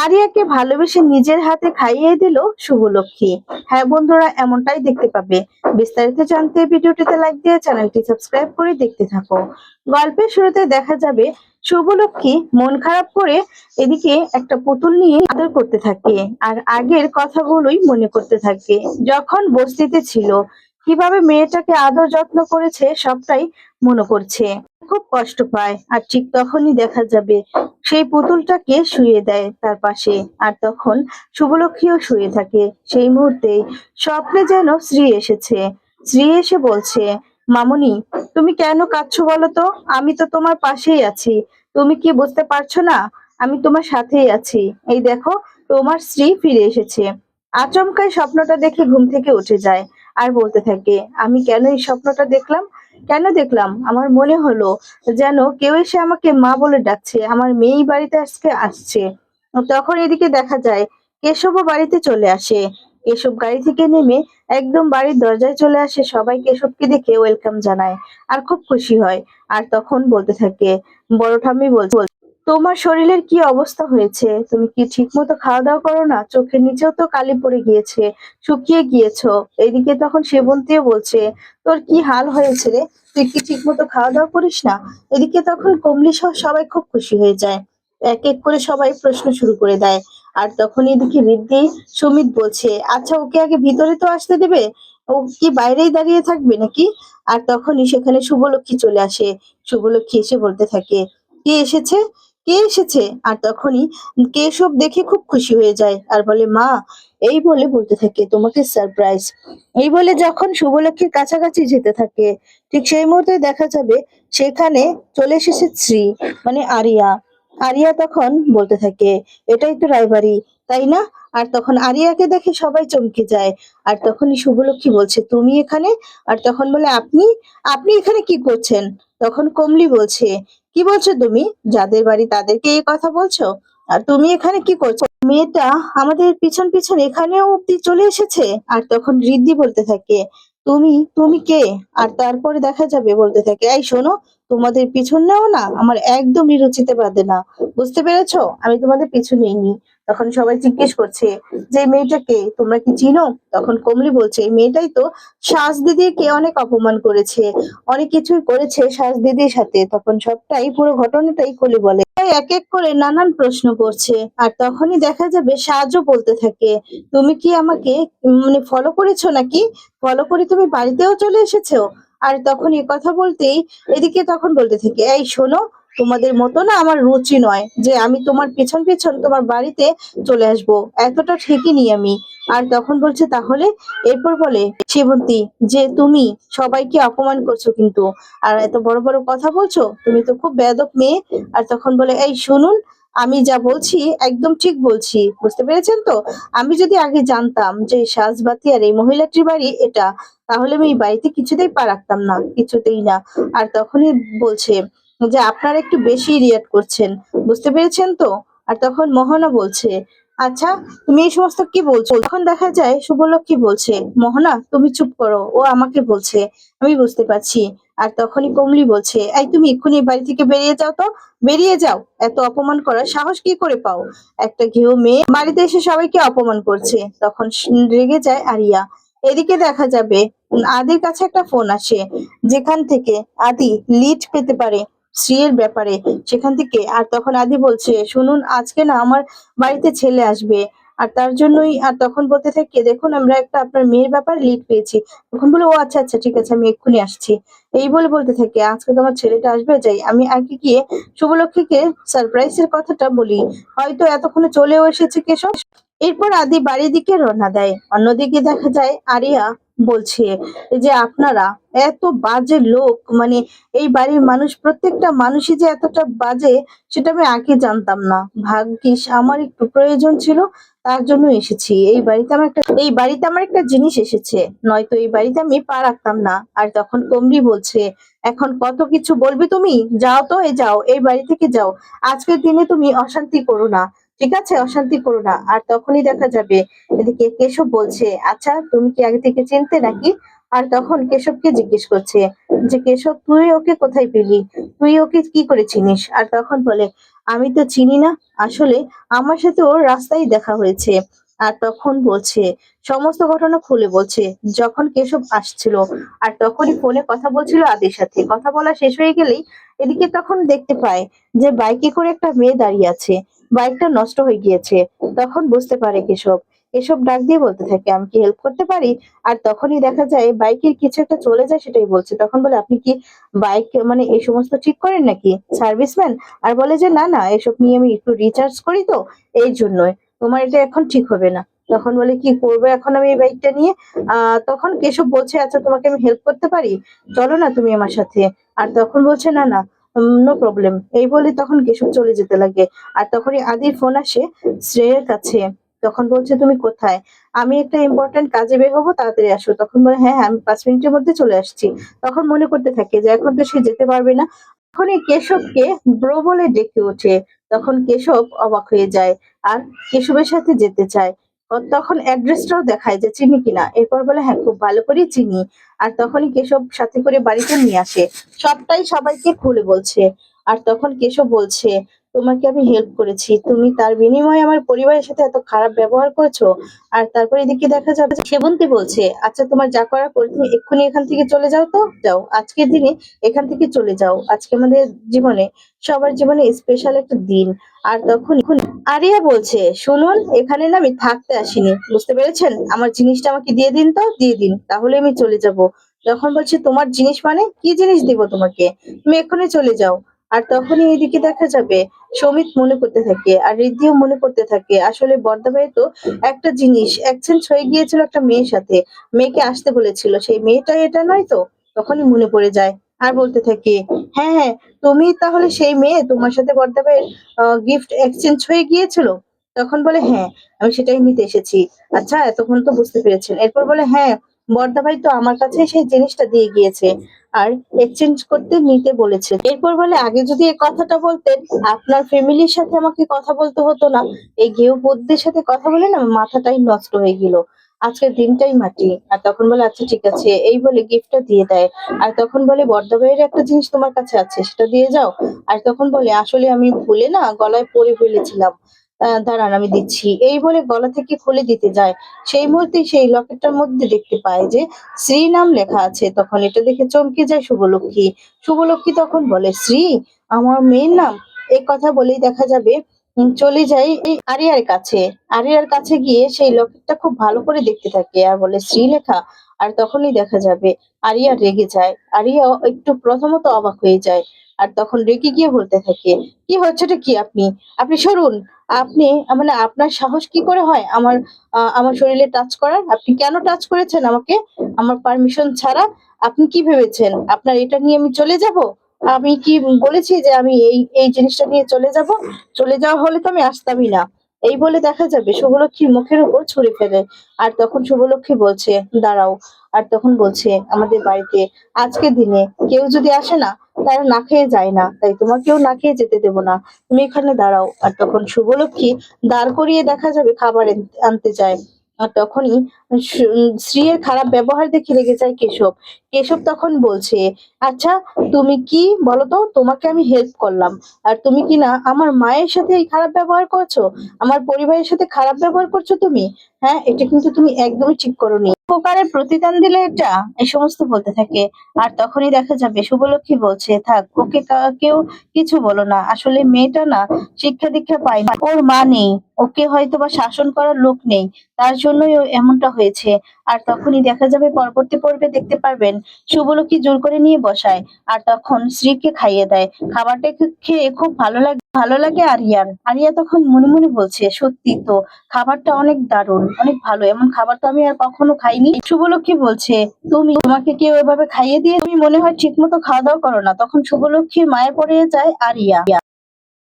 আরিয়াকে ভালোবেসে নিজের হাতে খাইয়ে দিল শুভলক্ষ্মী। হ্যাঁ বন্ধুরা, এমনটাই দেখতে পাবে। বিস্তারিত জানতে ভিডিওটিতে লাইক দিয়ে চ্যানেলটি সাবস্ক্রাইব করে দেখতে থাকো। গল্পের শুরুতে দেখা যাবে শুভলক্ষ্মী মন খারাপ করে এদিকে একটা পুতুল নিয়ে আদর করতে থাকে আর আগের কথাগুলোই মনে করতে থাকে। যখন বস্তিতে ছিল কিভাবে মেয়েটাকে আদর যত্ন করেছে সবটাই মনে করছে। খুব কষ্ট পায় আর ঠিক তখনই দেখা যাবে সেই পুতুলটাকে শুইয়ে দেয় তার পাশে। আর তখন শুভলক্ষ্মীও শুয়ে থাকে। সেই মুহূর্তে স্বপ্নে যেন শ্রী এসেছে। শ্রী এসে বলছে, মামুনি তুমি কেন কাঁদছো বলো তো? আমি তো তোমার পাশেই আছি। তুমি কি বুঝতে পারছো না? আমি তোমার সাথেই আছি। এই দেখো, তোমার স্ত্রী ফিরে এসেছে। আচমকাই স্বপ্নটা দেখে ঘুম থেকে উঠে যায় আর বলতে থাকে, আমি কেন এই স্বপ্নটা দেখলাম? কেন দেখলাম? আমার মনে হলো যেন কেউ এসে আমাকে মা বলে ডাকছে। আমার মেয়েই বাড়িতে আজকে আসছে। তখন এদিকে দেখা যায় কেশবও বাড়িতে চলে আসে। কেশব গাড়ি থেকে নেমে একদম বাড়ির দরজায় চলে আসে। সবাই কেশবকে দেখে ওয়েলকাম জানায় আর খুব খুশি হয়। আর তখন বলতে থাকে, বড় ঠাম্মি বলছে, তোমার শরীরের কি অবস্থা হয়েছে? তুমি কি ঠিক মতো খাওয়া দাওয়া করো না? চোখের নিচেও তো কালি পড়ে গিয়েছে, শুকিয়ে গিয়েছো। এদিকে তখন সেবন্তীও বলছে, তোর কি হাল হয়েছে রে? তুই কি ঠিক মতো খাওয়া দাওয়া করিস না? এদিকে তখন কমলি সহ সবাই খুব খুশি হয়ে যায়। এক এক করে সবাই প্রশ্ন শুরু করে দেয়। আর তখন এদিকে রিদ্ধি সুমিত বলছে, আচ্ছা ওকে আগে ভিতরে তো আসতে দেবে, ও কি বাইরেই দাঁড়িয়ে থাকবে নাকি? আর তখনই সেখানে শুভলক্ষ্মী চলে আসে। শুভলক্ষ্মী এসে বলতে থাকে, কে এসেছে? কে এসেছে? আর তখনই কেশব দেখে খুব খুশি হয়ে যায় আর বলে, মা, এই বলে বলতে থাকে তোমাকে সারপ্রাইজ। এই বলে যখন শুভলক্ষ্মীর কাছাকাছি যেতে থাকে ঠিক সেই মুহূর্তে দেখা যাবে সেখানে চলে এসেছে শ্রী, মানে আরিয়া। আরিয়া তখন বলতে থাকে, এটাই তো রায়বাড়ি, তাই না? আর তখন আরিয়াকে দেখে সবাই চমকে যায়। আর তখনই শুভলক্ষ্মী বলছে, তুমি এখানে? আর তখন বলে, আপনি আপনি এখানে কি করছেন? তখন কমলি বলছে, কি বলছো তুমি? যাদের বাড়ি তাদেরকে এই কথা বলছো? আর তুমি এখানে কি করছো? মেয়েটা আমাদের পিছন পিছন এখানেও অব্দি চলে এসেছে। আর তখন রিদ্ধি বলতে থাকে, তুমি তুমি কে? আর তারপরে দেখা যাবে বলতে থাকে, এই শোনো, তোমাদের পিছন নেও না আমার একদমই রুচিতে বাঁধে না। বুঝতে পেরেছো? আমি তোমাদের পিছু নিইনি। তখন সবাই জিজ্ঞেস করছে যে এই মেয়েটাকে তোমরা কি চিনো? তখন কমলি বলছে, এই মেয়েটাই তো সাজ দিদিকে অনেক অপমান করেছে, অনেক কিছুই করেছে সাজ দিদির সাথে। তখন সবটাই পুরো ঘটনাটাই খুলে বলে। তাই এক এক করে নানান প্রশ্ন করছে। আর তখনই দেখা যাবে সাজও বলতে থাকে, তুমি কি আমাকে মানে ফলো করেছো নাকি? ফলো করে তুমি বাড়িতেও চলে এসেছো? আর তখন এ কথা বলতেই এদিকে তখন বলতে থাকে, এই শোনো, তোমাদের মতো না আমার রুচি নয় যে আমি তোমার পেছন পেছন তোমার বাড়িতে চলে আসবো, এতটা ঠিকই আমি। আর তখন বলছে, তাহলে? এরপর বলে সেবন্তী যে তুমি সবাইকে অপমান করছো কিন্তু, আর এত বড় বড় কথা বলছো, তুমি তো খুব বেয়াদব মেয়ে। আর তখন বলে, এই শুনুন, আমি যা বলছি একদম ঠিক বলছি, বুঝতে পেরেছেন তো? আমি যদি আগে জানতাম যে সাজবাতি আর এই মহিলাটির বাড়ি এটা, তাহলে আমি এই বাড়িতে কিছুতেই পা রাখতাম না, কিছুতেই না। আর তখনই বলছে যে আপনারা একটু বেশি রিয়াক্ট করছেন, বুঝতে পেরেছেন তো? আর তখন মোহনা বলছে, আচ্ছা তুমি এই সমস্ত কি বলছো? তখন দেখা যায় শুভলক্ষ্মী বলছে, মোহনা তুমি চুপ করো, ও আমাকে বলছে, আমি বুঝতে পারছি। আর তখনই কমলি বলছে, এই তুমি এক্ষুনি এই বাড়ি থেকে বেরিয়ে যাও তো, বেরিয়ে যাও। এত অপমান করার সাহস কি করে পাও? একটা গৃহ মেয়ে বাড়িতে এসে সবাইকে অপমান করছে। তখন রেগে যায় আরিয়া। এদিকে দেখা যাবে আদির কাছে একটা ফোন আসে, যেখান থেকে আদি লিড পেতে পারে শ্রীয়ের ব্যাপারে, সেখান থেকে। আর তখন আদি বলছে, শুনুন, আজকে না আমার বাড়িতে ছেলে আসবে, আর তার জন্যই। আর তখন বলতে থাকে, দেখুন আমরা একটা আপনার মেয়ের ব্যাপারে লিড পেয়েছি। তখন বলে, ও আচ্ছা আচ্ছা ঠিক আছে, আমি এক্ষুনি আসছি। এই বলে বলতে থাকে, আজকে তোমার ছেলেটা আসবে, যাই আমি আগে গিয়ে শুভলক্ষ্মীকে সারপ্রাইজের কথাটা বলি, হয়তো এতক্ষণে চলেও এসেছে কেশব। এরপর আদি বাড়ির দিকে রওনা দেয়। অন্যদিকে দেখা যায় আরিয়া বলছে যে আপনারা এত বাজে লোক, মানে এই বাড়ির মানুষ, প্রত্যেকটা মানুষই যে এতটা বাজে সেটা আমি আগে জানতাম না। ভাগ্যিস আমার একটু প্রয়োজন ছিল, তার জন্য এসেছি এই বাড়িতে আমার একটা জিনিস এসেছে, নয়তো এই বাড়িতে আমি পা রাখতাম না। আর তখন কমলি বলছে, এখন কত কিছু বলবি তুমি? যাও তো, যাও, এই বাড়ি থেকে যাও। আজকের দিনে তুমি অশান্তি করো না, ঠিক আছে? অশান্তি করো না। আর তখনই দেখা যাবে এদিকে কেশব বলছে, আচ্ছা তুমি কি আগে থেকে চিনতে নাকি? আর তখন কেশবকে জিজ্ঞেস করছে যে, কেশব তুই ওকে কোথায় পেলি? তুই ওকে কি করে চিনিস? আর তখন বলে, আমি তো চিনি না। আসলে আমার সাথে ওর রাস্তায় দেখা হয়েছে। আর তখন বলছে, সমস্ত ঘটনা খুলে বলছে, যখন কেশব আসছিল আর তখনই ফোনে কথা বলছিল আদির সাথে। কথা বলা শেষ হয়ে গেলেই এদিকে তখন দেখতে পায় যে বাইকে করে একটা মেয়ে দাঁড়িয়ে আছে। বাইকটা নষ্ট হয়ে গিয়েছে। তখন বুঝতে পারে কেশব। কেশব ডাক দিয়ে বলতে থাকে, আমি কি হেল্প করতে পারি? আর তখনই দেখা যায় বাইকের কিছু একটা চলে যায়, সেটাই বলছে। তখন বলে, আপনি কি বাইক মানে এই সমস্ত ঠিক করেন নাকি, সার্ভিসম্যান? আর বলে যে, না না, এসব নিয়ে আমি একটু রিচার্জ করি তো, এই জন্যই। তোমার এটা এখন ঠিক হবে না। তখন বলে, কি করবো এখন আমি এই বাইকটা নিয়ে? তখন কেশব বলছে, আচ্ছা তোমাকে আমি হেল্প করতে পারি, চলো না তুমি আমার সাথে। আর তখন বলছে, না না, নো প্রবলেম। এই বলে তখন কেশব চলে যেতে লাগে। আর তখনই আদির ফোন আসে শ্রেয়ের কাছে। তখন বলছে, তুমি কোথায়? আমি একটা ইম্পর্টেন্ট কাজে বের হবো, তাড়াতাড়ি আসো। তখন বলে, হ্যাঁ হ্যাঁ, আমি 5 মিনিটের মধ্যে চলে আসছি। তখন মনে করতে থাকে যে এখন তো সে যেতে পারবে না। তখনই কেশবকে ব্রো বলে ডেকে ওঠে। তখন কেশব অবাক হয়ে যায় আর কেশবের সাথে যেতে চায়। তখন অ্যাড্রেসটাও দেখায় যে চিনি কিনা। এরপর বলে, হ্যাঁ খুব ভালো করেই চিনি। আর তখনই কেশব সাথে করে বাড়িতে নিয়ে আসে। সবটাই সবাইকে খুলে বলছে। আর তখন কেশব বলছে, তোমাকে আমি হেল্প করেছি, তুমি তার বিনিময়ে আমার পরিবারের সাথে এত খারাপ ব্যবহার করেছো। আর তারপর এদিকে দেখা যাবে যে সেবন্তী বলছে, আচ্ছা তোমার যা করার করে তুমি এক্ষুনি এখান থেকে চলে যাও, তো যাও আজকের দিনে এখান থেকে চলে যাও। আজকে আমাদের জীবনে, সবার জীবনে স্পেশাল একটা দিন। আর তখন আরিয়া বলছে, শুনুন, এখানে না আমি থাকতে আসিনি, বুঝতে পেরেছেন? আমার জিনিসটা আমাকে দিয়ে দিন, তো দিয়ে দিন, তাহলে আমি চলে যাব। যখন বলছে, তোমার জিনিস মানে কি জিনিস দিব তোমাকে, তুমি এক্ষুনি চলে যাও। আর তখনই এদিকে দেখা যাবে সমিত মনে করতে থাকে আর রিদ্ধিও মনে করতে থাকে, আসলে বর্দা ভাই তো একটা জিনিস এক্সচেঞ্জ হয়ে গিয়েছিল একটা মেয়ের সাথে, মেয়েকে আসতে বলেছিল, সেই মেয়েটা এটা নয় তো? তখনই মনে পড়ে যায়। আর বলতে থাকে, হ্যাঁ হ্যাঁ, তুমি তাহলে সেই মেয়ে, তোমার সাথে বর্দা ভাইয়ের গিফট এক্সচেঞ্জ হয়ে গিয়েছিল? তখন বলে, হ্যাঁ, আমি সেটাই নিতে এসেছি। আচ্ছা, এতক্ষণ তো বুঝতে পেরেছেন। এরপর বলে, হ্যাঁ, বর্দা ভাই তো আমার কাছে সেই জিনিসটা দিয়ে গিয়েছে আর এক্সচেঞ্জ করতে নিতে বলেছে। এরপর বলে, আগে যদি এই কথাটা বলতেন, আপনার ফ্যামিলির সাথে আমাকে কথা বলতে হতো না। এই গেও বুদ্ধের সাথে কথা বলে না আমার মাথাটাই নষ্ট হয়ে গেল, আজকের দিনটাই মাটি। আর তখন বলে, আচ্ছা ঠিক আছে, এই বলে গিফটটা দিয়ে দেয়। আর তখন বলে, বর্দা ভাইয়ের একটা জিনিস তোমার কাছে আছে, সেটা দিয়ে যাও। আর তখন বলে, আসলে আমি ভুলে না গলায় পরে ফেলেছিলাম, দাঁড়ান আমি দিচ্ছি। এই বলে গলা থেকে খুলে দিতে যায়। সেই মুহূর্তে সেই লকেটটার মধ্যে দেখতে পায় যে শ্রী নাম লেখা আছে। তখন এটা দেখে চমকে যায় শুভলক্ষ্মী। শুভলক্ষ্মী তখন বলে, শ্রী আমার মেয়ের নাম? এই কথা বলেই দেখা যাবে চলে যাই এই আরিয়ার কাছে। আরিয়ার কাছে গিয়ে সেই লকেটটা খুব ভালো করে দেখতে থাকে আর বলে, শ্রীলেখা? আর তখনই দেখা যাবে আরিয়া রেগে যায়। আরিয়া একটু প্রথমত অবাক হয়ে যায়। আর তখন রেগে গিয়ে বলতে থাকে, কি হচ্ছেটা কি? আপনি আপনি সরুন। আপনি মানে আপনার সাহস কি করে হয় আমার আমার শরীরে টাচ করার? আপনি কেন টাচ করেছেন আমাকে আমার পারমিশন ছাড়া? আপনি কি ভেবেছেন আপনার এটা নিয়ে আমি চলে যাব? আমি কি বলেছি যে আমি এই জিনিসটা নিয়ে চলে যাব? চলে যাওয়া হলে তো আমি আসতামই না। এই বলে দেখা যাবে শুভলক্ষ্মীর মুখের উপর ছুঁড়ে ফেলে। আর তখন শুভলক্ষ্মী বলছে, দাঁড়াও। আর তখন বলছে, আমাদের বাড়িতে আজকের দিনে কেউ যদি আসে না, তারা না খেয়ে যায় না, তাই তোমাকেও না খেয়ে যেতে দেবো না, তুমি এখানে দাঁড়াও। আর তখন শুভলক্ষ্মী দাঁড় করিয়ে দেখা যাবে খাবার আনতে যায়। আর তখনই শ্রীয়ের খারাপ ব্যবহার দেখে রেগে যায় কেশব। কেশব তখন বলছে, আচ্ছা তুমি কি বলো তো, তোমাকে আমি হেল্প করলাম আর তুমি কি না আমার মায়ের সাথে এই খারাপ ব্যবহার করছো, আমার পরিবারের সাথে খারাপ ব্যবহার করছো তুমি? হ্যাঁ, এটা কিন্তু তুমি একদমই ঠিক করোনি। উপকারের প্রতিদান দিলে এটা, এই সমস্ত বলতে থাকে। আর তখনই দেখা যাবে শুভলক্ষ্মী বলছে, থাক, ওকে কেউ কিছু বলো না, আসলে মেয়েটা না শিক্ষা দীক্ষা পায় না, ওর মা নেই, ওকে হয়তো বা শাসন করার লোক নেই, তার জন্যই ও এমনটা হয়েছে। আর তখনই দেখা যাবে পরবর্তী পর্বে দেখতে পারবেন শুভলক্ষ্মী জোর করে নিয়ে বসায় আর তখন স্ত্রীকে খাইয়ে দেয়। খাবারটা খেয়ে খুব ভালো লাগে আরিয়ার। আরিয়া তখন মনে মনে বলছে, সত্যি তো, খাবারটা অনেক দারুণ, অনেক ভালো, এমন খাবার তো আমি আর কখনো খাইনি। শুভলক্ষ্মী বলছে, তোমাকে কেউ এভাবে খাইয়ে দিয়ে তুমি মনে হয় ঠিক মতো খাওয়া দাওয়া করো না। তখন শুভলক্ষ্মীর মায়ে পড়ে যায় আরিয়া।